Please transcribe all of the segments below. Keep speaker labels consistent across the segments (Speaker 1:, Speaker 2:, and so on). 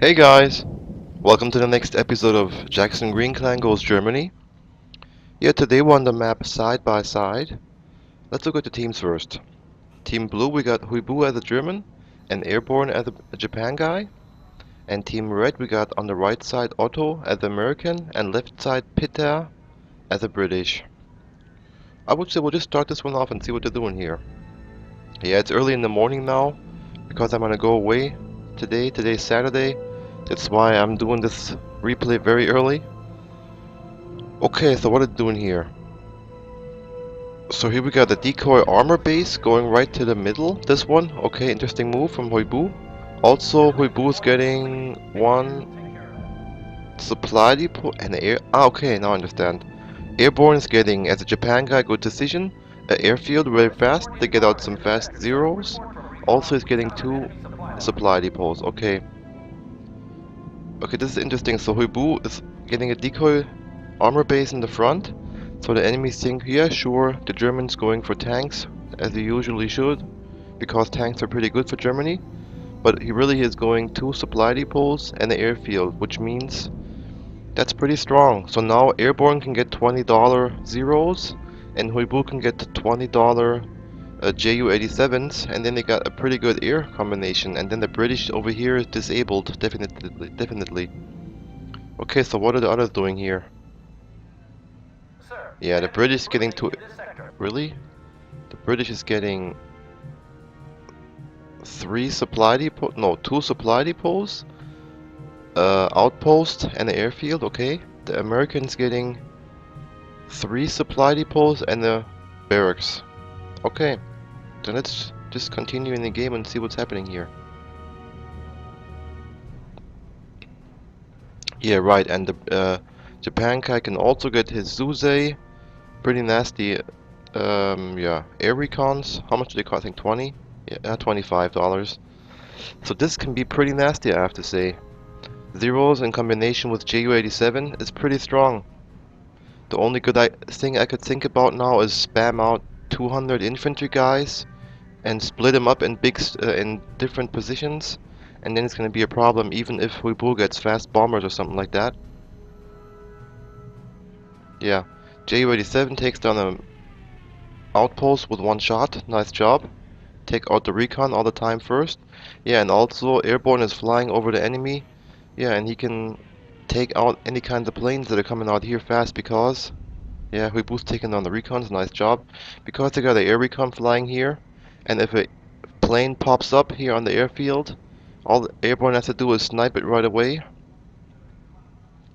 Speaker 1: Hey guys, welcome to the next episode of Jackson Green Clan Goes Germany. Yeah, today we're on the map side by side. Let's look at the teams first. Team Blue, we got Huibu as a German and Airborne as a Japan guy. And Team Red, we got on the right side Otto as the American and left side Peter as a British. I would say we'll just start this one off and see what they're doing here. Yeah, it's early in the morning now because I'm gonna go away today. Today's Saturday. That's why I'm doing this replay very early. Okay, so what are they doing here? So here we got the decoy armor base going right to the middle. This one, okay, interesting move from Huibu. Also, Huibu is getting one supply depot and air. Ah, okay, now I understand. Airborne is getting, as a Japan guy, good decision. An airfield very fast. They get out some fast zeros. Also, he's getting two supply depots. Okay. Okay, this is interesting. So Huibu is getting a decoy armor base in the front. So the enemies think, yeah, sure, the Germans going for tanks, as they usually should, because tanks are pretty good for Germany. But he really is going two supply depots and an airfield, which means that's pretty strong. So now Airborne can get $20 zeros, and Huibu can get $20 Ju-87s, and then they got a pretty good air combination. And then the British over here is disabled, definitely. Okay, so what are the others doing here? Yeah, the British is getting two. Really? The British is getting three supply depot. No, two supply depots. Outpost and an airfield. Okay. The Americans getting three supply depots and a barracks. Okay. Then let's just continue in the game and see what's happening here. Yeah, right. And the Japan guy can also get his RUSE. Pretty nasty. Yeah, air recons. How much do they cost? I think 20. Yeah, $25. So this can be pretty nasty, I have to say. Zeros in combination with Ju-87 is pretty strong. The only good thing I could think about now is spam out 200 infantry guys and split them up in in different positions, and then it's going to be a problem even if Huibu gets fast bombers or something like that. Yeah, Ju-87 takes down an outpost with one shot. Nice job. Take out the recon all the time first. Yeah, and also Airborne is flying over the enemy. Yeah, and he can take out any kinds of planes that are coming out here fast because, yeah, Huibu's taking down the recons. Nice job. Because they got an air recon flying here, and if a plane pops up here on the airfield, all the Airborne has to do is snipe it right away.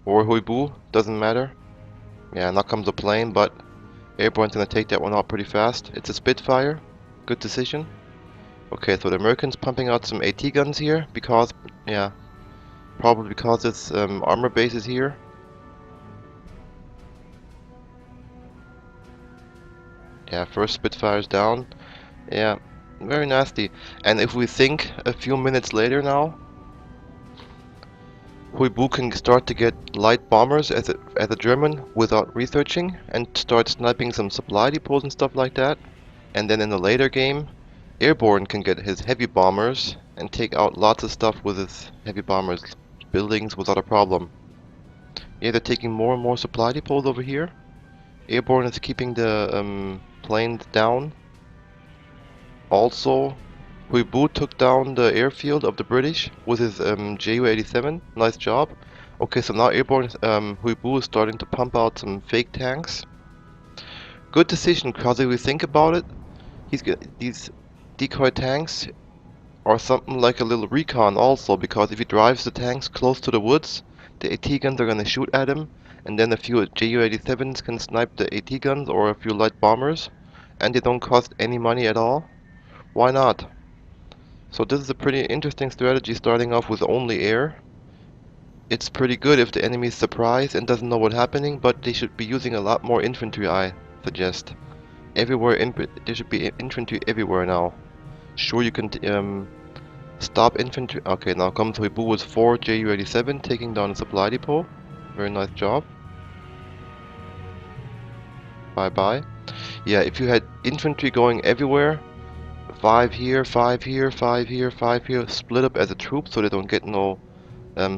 Speaker 1: Or Huibu, doesn't matter. Yeah, now comes a plane, but Airborne's gonna take that one out pretty fast. It's a Spitfire. Good decision. Okay, so the Americans pumping out some AT guns here because, yeah, probably because its armor base is here. Yeah, first Spitfire's down. Yeah, very nasty. And if we think a few minutes later now, Huibu can start to get light bombers as a German without researching and start sniping some supply depots and stuff like that. And then in the later game, Airborne can get his heavy bombers and take out lots of stuff with his heavy bombers, buildings without a problem. Yeah, they're taking more and more supply depots over here. Airborne is keeping the planes down. Also, Huibu took down the airfield of the British with his Ju-87. Nice job. Okay, so now Airborne Huibu is starting to pump out some fake tanks. Good decision, because if we think about it, these decoy tanks are something like a little recon also, because if he drives the tanks close to the woods, the AT guns are going to shoot at him, and then a few Ju-87s can snipe the AT guns or a few light bombers, and they don't cost any money at all. Why not? So this is a pretty interesting strategy, starting off with only air. It's pretty good if the enemy is surprised and doesn't know what's happening, but they should be using a lot more infantry, I suggest. Everywhere, there should be infantry everywhere now. Sure, you can stop infantry. Okay, now comes Huibu with 4 Ju-87 taking down a supply depot. Very nice job. Bye bye. Yeah, if you had infantry going everywhere, 5 here, 5 here, 5 here, 5 here, split up as a troop so they don't get no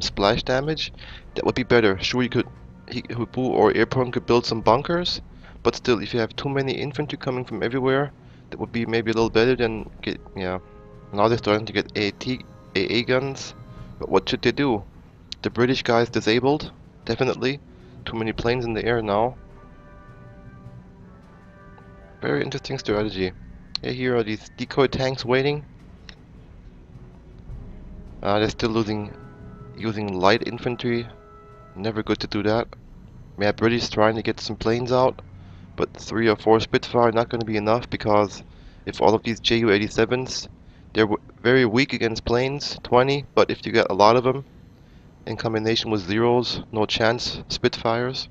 Speaker 1: splash damage, that would be better. Sure, Hubu or Airborne could build some bunkers, but still, if you have too many infantry coming from everywhere, that would be maybe a little better than get, yeah. Now they're starting to get AA guns, but what should they do? The British guy is disabled, definitely. Too many planes in the air now. Very interesting strategy. Yeah, here are these decoy tanks waiting. They're still using light infantry. Never good to do that. Yeah, British trying to get some planes out, but 3 or 4 Spitfire not going to be enough because if all of these Ju-87s, they're very weak against planes, 20, but if you get a lot of them in combination with zeros, no chance, Spitfires.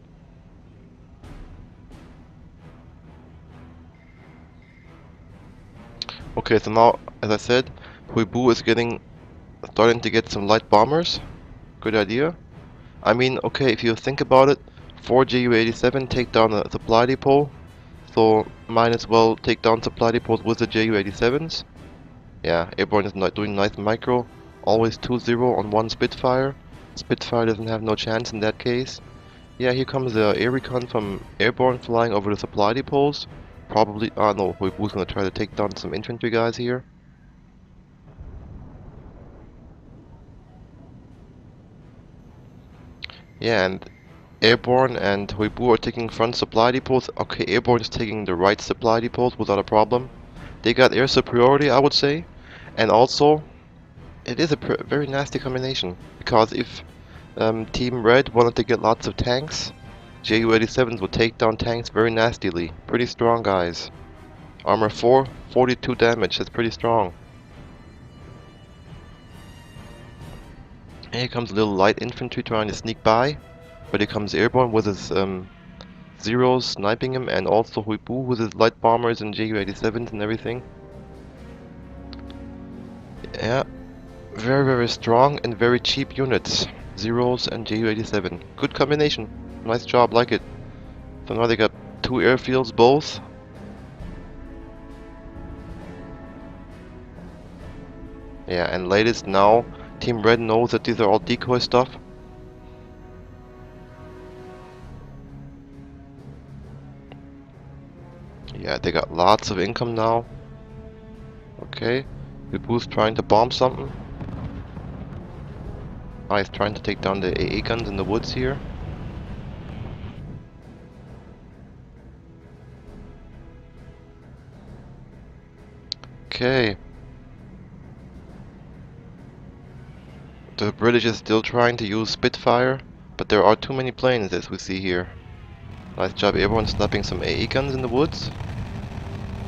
Speaker 1: Okay, so now, as I said, Huibu is starting to get some light bombers. Good idea. I mean, okay, if you think about it, 4 Ju-87 take down a supply depot, so might as well take down supply depots with the Ju-87s. Yeah, Airborne is not doing nice micro, always 2-0 on one Spitfire. Spitfire doesn't have no chance in that case. Yeah, here comes the air recon from Airborne flying over the supply depots. Probably, no, Huibu's gonna try to take down some infantry guys here. Yeah, and Airborne and Huibu are taking front supply depots. Okay, Airborne is taking the right supply depots without a problem. They got air superiority, I would say. And also, it is a very nasty combination. Because if Team Red wanted to get lots of tanks, Ju-87s would take down tanks very nastily. Pretty strong, guys. Armor 4, 42 damage. That's pretty strong. And here comes a little light infantry trying to sneak by. But here comes Airborne with his zeros sniping him, and also Huibu with his light bombers and Ju-87s and everything. Yeah, very strong and very cheap units. Zeros and Ju-87. Good combination. Nice job, like it. So now they got 2 airfields both. Yeah, and latest now, Team Red knows that these are all decoy stuff. Yeah, they got lots of income now. Okay, Huibu's trying to bomb something. He's trying to take down the AA guns in the woods here. Okay. The British is still trying to use Spitfire, but there are too many planes as we see here. Nice job, Airborne snapping some AA guns in the woods.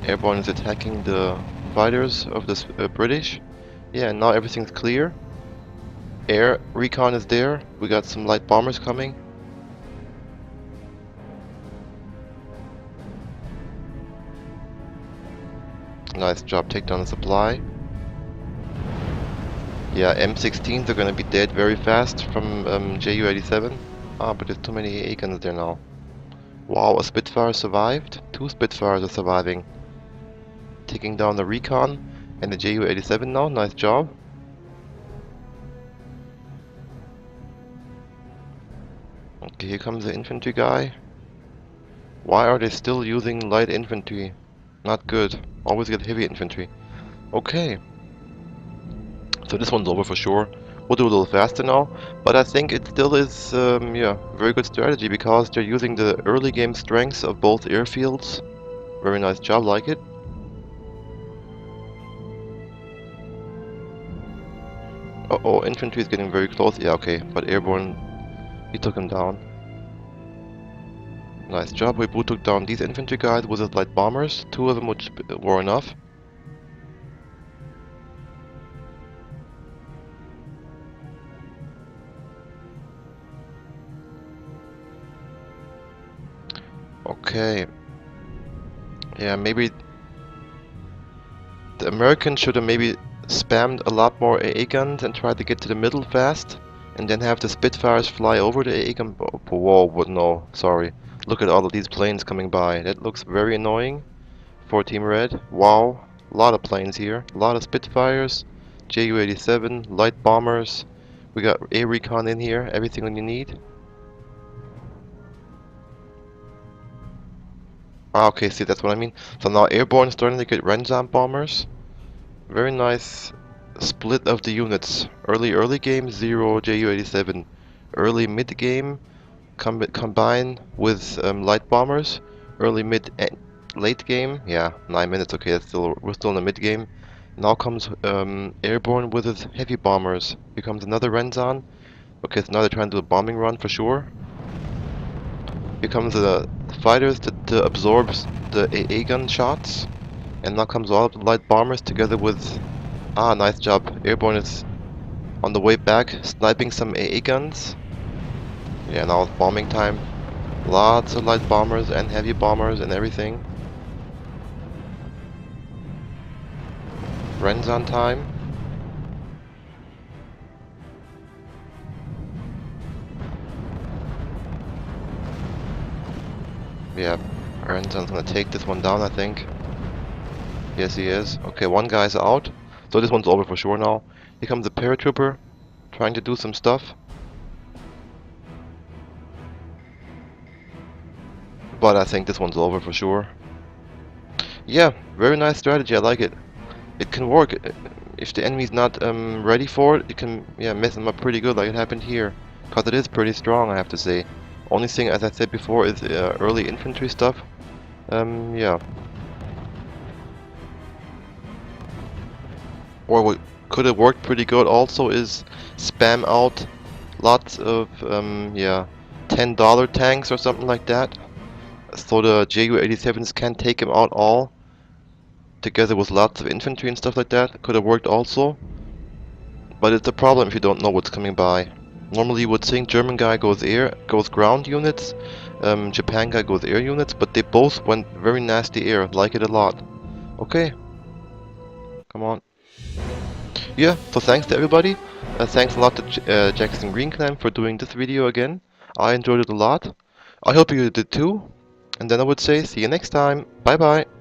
Speaker 1: Airborne is attacking the fighters of the British. Yeah, and now everything's clear. Air recon is there. We got some light bombers coming. Nice job, take down the supply. Yeah, M16s are gonna be dead very fast from Ju-87. Ah, but there's too many AA guns there now. Wow, a Spitfire survived. 2 Spitfires are surviving. Taking down the recon and the Ju-87 now. Nice job. Okay, here comes the infantry guy. Why are they still using light infantry? Not good. Always get heavy infantry. Okay. So this one's over for sure. We'll do a little faster now, but I think it still is, yeah, very good strategy because they're using the early game strengths of both airfields. Very nice job, like it. Uh-oh, infantry is getting very close. Yeah, okay, but Airborne, he took him down. Nice job. We both took down these infantry guys with his light bombers. 2 of them which were enough. Okay. Yeah, maybe the Americans should have maybe spammed a lot more AA guns and tried to get to the middle fast, and then have the Spitfires fly over the AA gun. Whoa, but no, sorry. Look at all of these planes coming by. That looks very annoying for Team Red. Wow, a lot of planes here. A lot of Spitfires, Ju-87, light bombers, We got air recon in here, everything you need. Ah, okay, see, that's what I mean. So now airborne is starting to get Renzon bombers. Very nice split of the units. Early game, 0 Ju-87. Early mid game, combine with light bombers. Early mid and late game, yeah, 9 minutes. Okay, we're still in the mid game. Now comes airborne with his heavy bombers. Here comes another Renzon. Okay, so now they're trying to do a bombing run for sure. Here comes the fighters to absorb the AA gun shots. And now comes all of the light bombers together with... Ah, nice job. Airborne is on the way back, sniping some AA guns. Yeah, now it's bombing time. Lots of light bombers and heavy bombers and everything. Renzon time. Yeah, Renzon's gonna take this one down, I think. Yes, he is. Okay, one guy's out. So this one's over for sure now. Here comes the paratrooper, trying to do some stuff. But I think this one's over for sure. Yeah, very nice strategy, I like it. It can work. If the enemy's not ready for it, it can mess them up pretty good like it happened here. Because it is pretty strong, I have to say. Only thing, as I said before, is early infantry stuff. Yeah. Or what could have worked pretty good also is spam out lots of, $10 tanks or something like that. So the Ju-87s can take them out all. Together with lots of infantry and stuff like that. Could have worked also. But it's a problem if you don't know what's coming by. Normally you would think German guy goes ground units, Japan guy goes air units, but they both went very nasty air, like it a lot. Okay, come on. Yeah, so thanks to everybody. Thanks a lot to Jackson Green Clan for doing this video again. I enjoyed it a lot. I hope you did too. And then I would say see you next time. Bye bye.